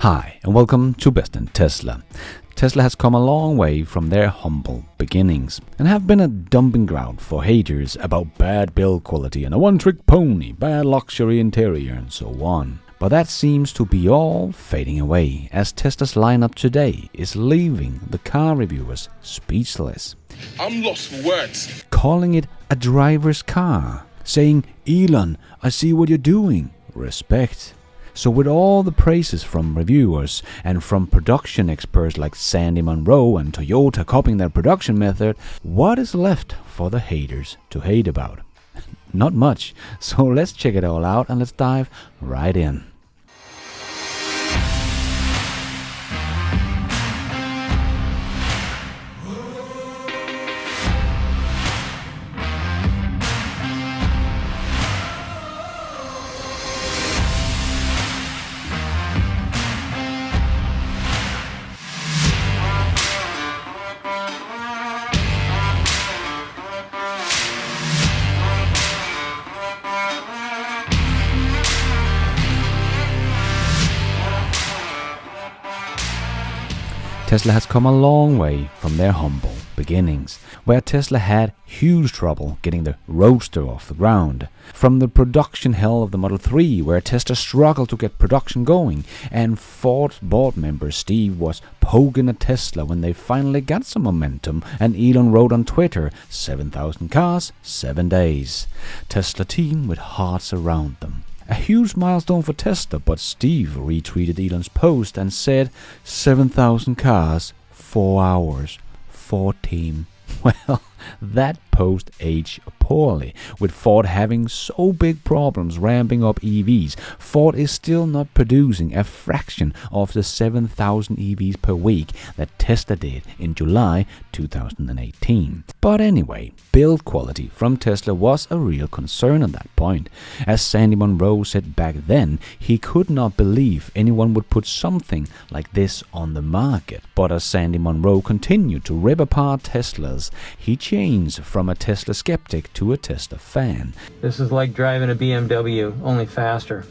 Hi, and welcome to Best in Tesla. Tesla has come a long way from their humble beginnings and have been a dumping ground for haters about bad build quality and a one-trick pony, bad luxury interior and so on. But that seems to be all fading away as Tesla's lineup today is leaving the car reviewers speechless. I'm lost for words. Calling it a driver's car, saying, "Elon, I see what you're doing. Respect." So with all the praises from reviewers and from production experts like Sandy Munro and Toyota copying their production method, what is left for the haters to hate about? Not much. So let's check it all out and let's dive right in. Tesla has come a long way from their humble beginnings, where Tesla had huge trouble getting the Roadster off the ground, from the production hell of the Model 3, where Tesla struggled to get production going, and Ford board member Steve was poking at Tesla when they finally got some momentum, and Elon wrote on Twitter, 7,000 cars, 7 days. Tesla team with hearts around them. A huge milestone for Tesla, but Steve retweeted Elon's post and said 7,000 cars, 4 hours, Ford team. Well, that post aged poorly, with Ford having so big problems ramping up EVs. Ford is still not producing a fraction of the 7,000 EVs per week that Tesla did in July 2018. But anyway, build quality from Tesla was a real concern at that point. As Sandy Munro said back then, he could not believe anyone would put something like this on the market. But as Sandy Munro continued to rip apart Teslas, he changed from a Tesla skeptic to a Tesla fan. This is like driving a BMW, only faster.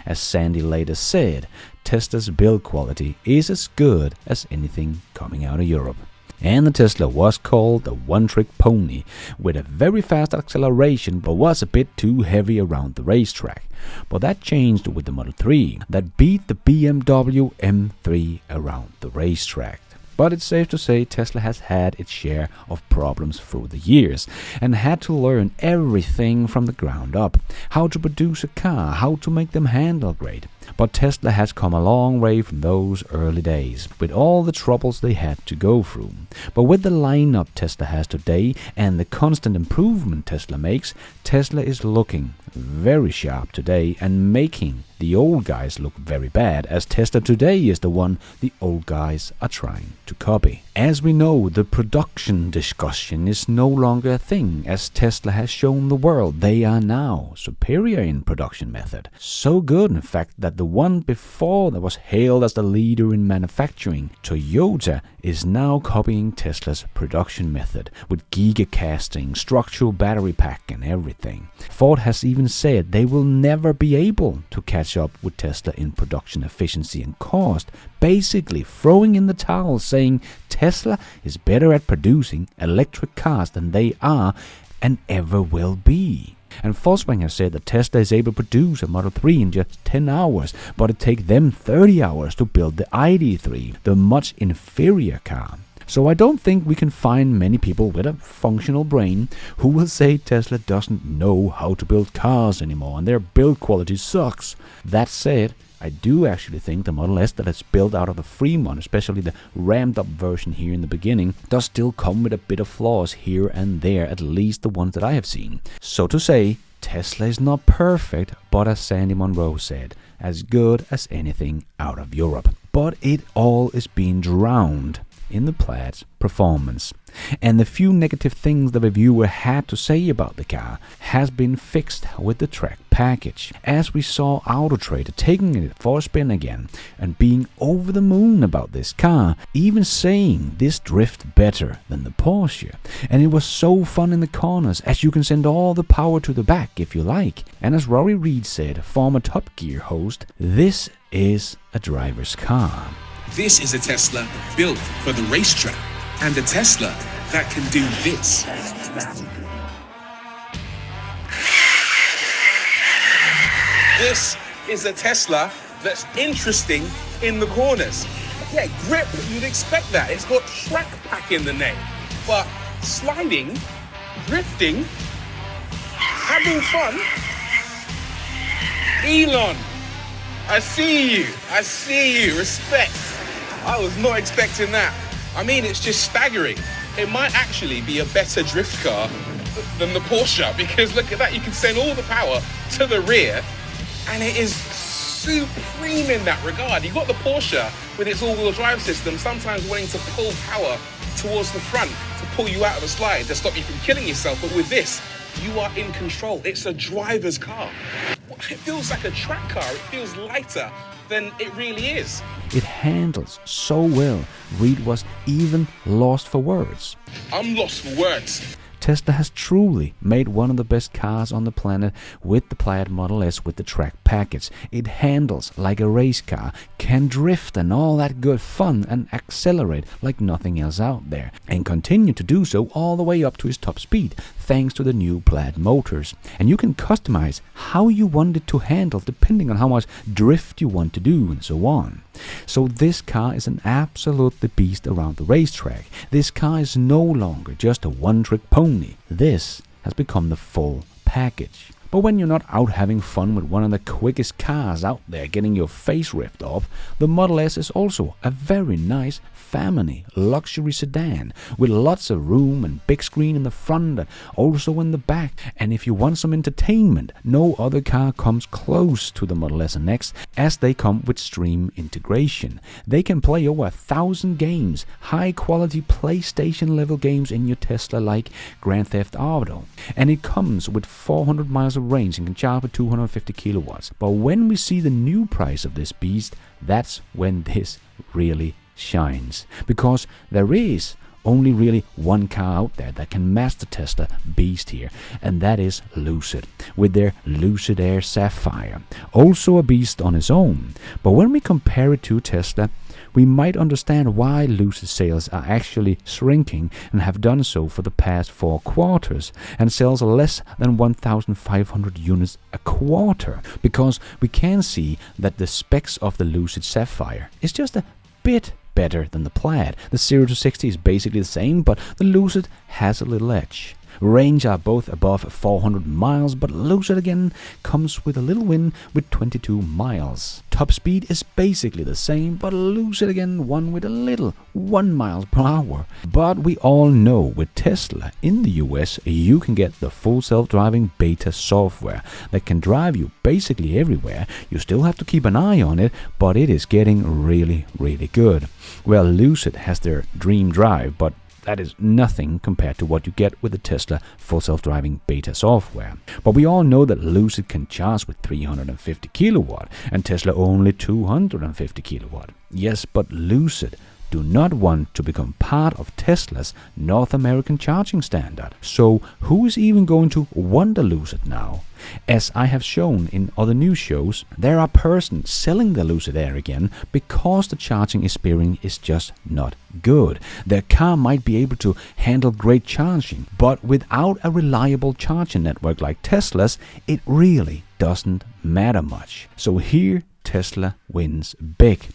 As Sandy later said, Tesla's build quality is as good as anything coming out of Europe. And the Tesla was called the one-trick pony, with a very fast acceleration but was a bit too heavy around the racetrack. But that changed with the Model 3, that beat the BMW M3 around the racetrack. But it's safe to say Tesla has had its share of problems through the years and had to learn everything from the ground up. How to produce a car, how to make them handle great. But Tesla has come a long way from those early days, with all the troubles they had to go through. But with the lineup Tesla has today and the constant improvement Tesla makes, Tesla is looking very sharp today and making the old guys look very bad, as Tesla today is the one the old guys are trying to copy. As we know, the production discussion is no longer a thing, as Tesla has shown the world they are now superior in production method. So good, in fact, that the one before that was hailed as the leader in manufacturing, Toyota, is now copying Tesla's production method with gigacasting, structural battery pack and everything. Ford has even said they will never be able to catch up with Tesla in production efficiency and cost, basically throwing in the towel, saying Tesla is better at producing electric cars than they are and ever will be. And Volkswagen has said that Tesla is able to produce a Model 3 in just 10 hours, but it takes them 30 hours to build the ID.3, the much inferior car. So I don't think we can find many people with a functional brain who will say Tesla doesn't know how to build cars anymore and their build quality sucks. That said, I do actually think the Model S that is built out of the Fremont, especially the ramped up version here in the beginning, does still come with a bit of flaws here and there, at least the ones that I have seen. So to say, Tesla is not perfect, but as Sandy Munro said, as good as anything out of Europe. But it all is being drowned in the Plaid's performance. And the few negative things the reviewer had to say about the car has been fixed with the track package, as we saw Autotrader taking it for a spin again and being over the moon about this car, even saying this drift better than the Porsche. And it was so fun in the corners, as you can send all the power to the back if you like. And as Rory Reid said, former Top Gear host, this is a driver's car. This is a Tesla built for the racetrack, and a Tesla that can do this. This is a Tesla that's interesting in the corners. Yeah, grip, you'd expect that. It's got track pack in the name. But sliding, drifting, having fun. Elon, I see you, respect. I was not expecting that. I mean, it's just staggering. It might actually be a better drift car than the Porsche, because look at that, you can send all the power to the rear, and it is supreme in that regard. You've got the Porsche with its all-wheel drive system, sometimes wanting to pull power towards the front to pull you out of the slide, to stop you from killing yourself, but with this, you are in control. It's a driver's car. It feels like a track car. It feels lighter than it really is. It handles so well, Reid was even lost for words. I'm lost for words. Tesla has truly made one of the best cars on the planet with the Plaid Model S with the track package. It handles like a race car, can drift and all that good fun, and accelerate like nothing else out there, and continue to do so all the way up to its top speed thanks to the new Plaid motors. And you can customize how you want it to handle depending on how much drift you want to do and so on. So this car is an absolutely beast around the racetrack. This car is no longer just a one-trick pony. This has become the full package. But when you're not out having fun with one of the quickest cars out there getting your face ripped off, the Model S is also a very nice family luxury sedan with lots of room and big screen in the front and also in the back. And if you want some entertainment, no other car comes close to the Model S and X, as they come with stream integration. They can play over 1,000 games, high quality PlayStation level games in your Tesla like Grand Theft Auto. And it comes with 400 miles of range and can charge with 250 kilowatts. But when we see the new price of this beast, that's when this really shines, because there is only really one car out there that can match the Tesla beast here, and that is Lucid with their Lucid Air Sapphire, also a beast on its own. But when we compare it to Tesla, we might understand why Lucid sales are actually shrinking and have done so for the past 4 quarters and sells less than 1,500 units a quarter, because we can see that the specs of the Lucid Sapphire is just a bit better than the Plaid. The 0 to 60 is basically the same, but the Lucid has a little edge. Range are both above 400 miles, but Lucid again comes with a little win with 22 miles. Top speed is basically the same, but Lucid again won with a little 1 mile per hour. But we all know with Tesla in the US, you can get the full self-driving beta software that can drive you basically everywhere. You still have to keep an eye on it, but it is getting really, really good. Well, Lucid has their Dream Drive, but that is nothing compared to what you get with the Tesla full self-driving beta software. But we all know that Lucid can charge with 350 kilowatt and Tesla only 250 kilowatt. Yes, but Lucid do not want to become part of Tesla's North American charging standard. So who is even going to want a Lucid now? As I have shown in other news shows, there are persons selling the Lucid Air again because the charging experience is just not good. Their car might be able to handle great charging, but without a reliable charging network like Tesla's, it really doesn't matter much. So here Tesla wins big.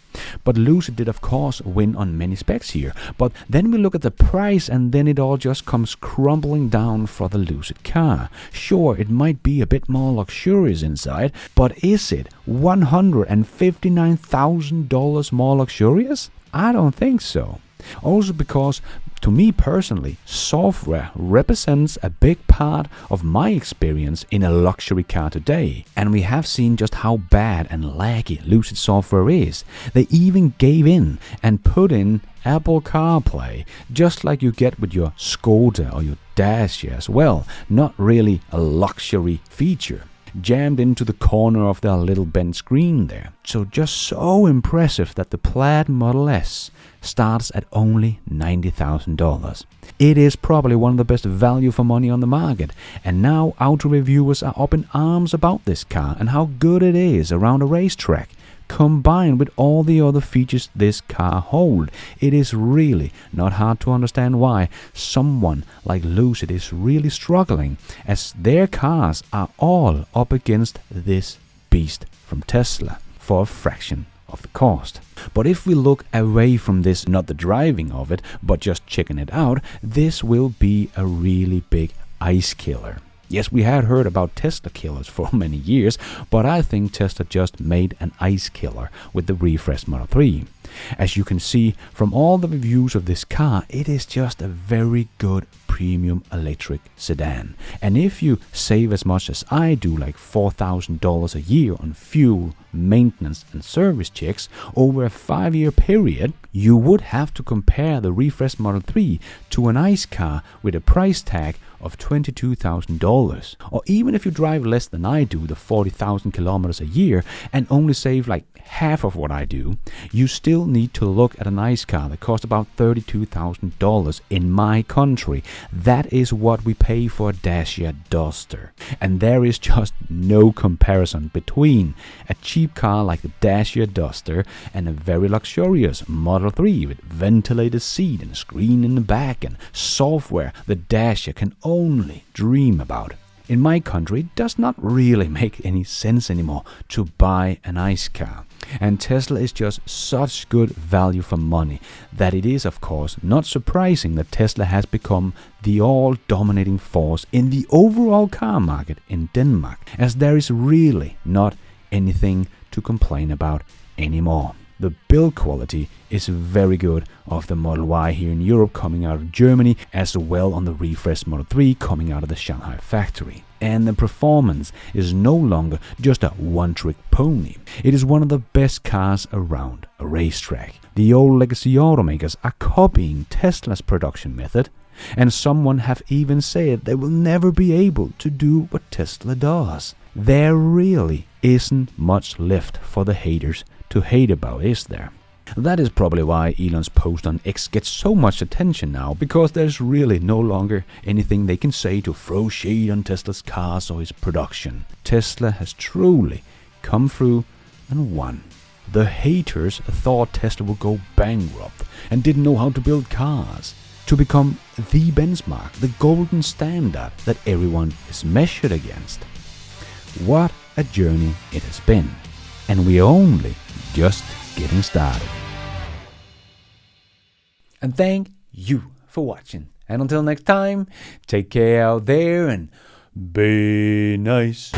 But Lucid did of course win on many specs here, but then we look at the price and then it all just comes crumbling down for the Lucid car. Sure, it might be a bit more luxurious inside, but is it $159,000 more luxurious? I don't think so. Also because To me personally, software represents a big part of my experience in a luxury car today, and we have seen just how bad and laggy Lucid software is. They even gave in and put in Apple CarPlay, just like you get with your Skoda or your Dacia as well. Not really a luxury feature, jammed into the corner of their little bent screen there. So just so impressive that the Plaid Model S starts at only $90,000. It is probably one of the best value for money on the market, and now auto reviewers are up in arms about this car and how good it is around a racetrack. Combined with all the other features this car holds, it is really not hard to understand why someone like Lucid is really struggling, as their cars are all up against this beast from Tesla for a fraction of the cost. But if we look away from this, not the driving of it, but just checking it out, this will be a really big ice killer. Yes, we had heard about Tesla killers for many years, but I think Tesla just made an ice killer with the refreshed Model 3. As you can see from all the reviews of this car, it is just a very good premium electric sedan. And if you save as much as I do, like $4,000 a year on fuel, maintenance and service checks over a 5-year period, you would have to compare the refreshed Model 3 to an ICE car with a price tag of $22,000. Or even if you drive less than I do, the 40,000 kilometers a year, and only save like half of what I do, you still need to look at an ICE car that costs about $32,000 in my country. That is what we pay for a Dacia Duster. And there is just no comparison between a cheap car like the Dacia Duster and a very luxurious Model 3 with ventilated seat and screen in the back and software the Dacia can only dream about. In my country, it does not really make any sense anymore to buy an ICE car. And Tesla is just such good value for money that it is, of course, not surprising that Tesla has become the all-dominating force in the overall car market in Denmark, as there is really not anything to complain about anymore. The build quality is very good of the Model Y here in Europe coming out of Germany, as well on the refreshed Model 3 coming out of the Shanghai factory. And the performance is no longer just a one-trick pony. It is one of the best cars around a racetrack. The old legacy automakers are copying Tesla's production method, and someone have even said they will never be able to do what Tesla does. There really isn't much left for the haters to hate about, is there? That is probably why Elon's post on X gets so much attention now, because there's really no longer anything they can say to throw shade on Tesla's cars or his production. Tesla has truly come through and won. The haters thought Tesla would go bankrupt and didn't know how to build cars, to become the benchmark, the golden standard that everyone is measured against. What a journey it has been, and we are only just getting started. And thank you for watching. And until next time, take care out there and be nice.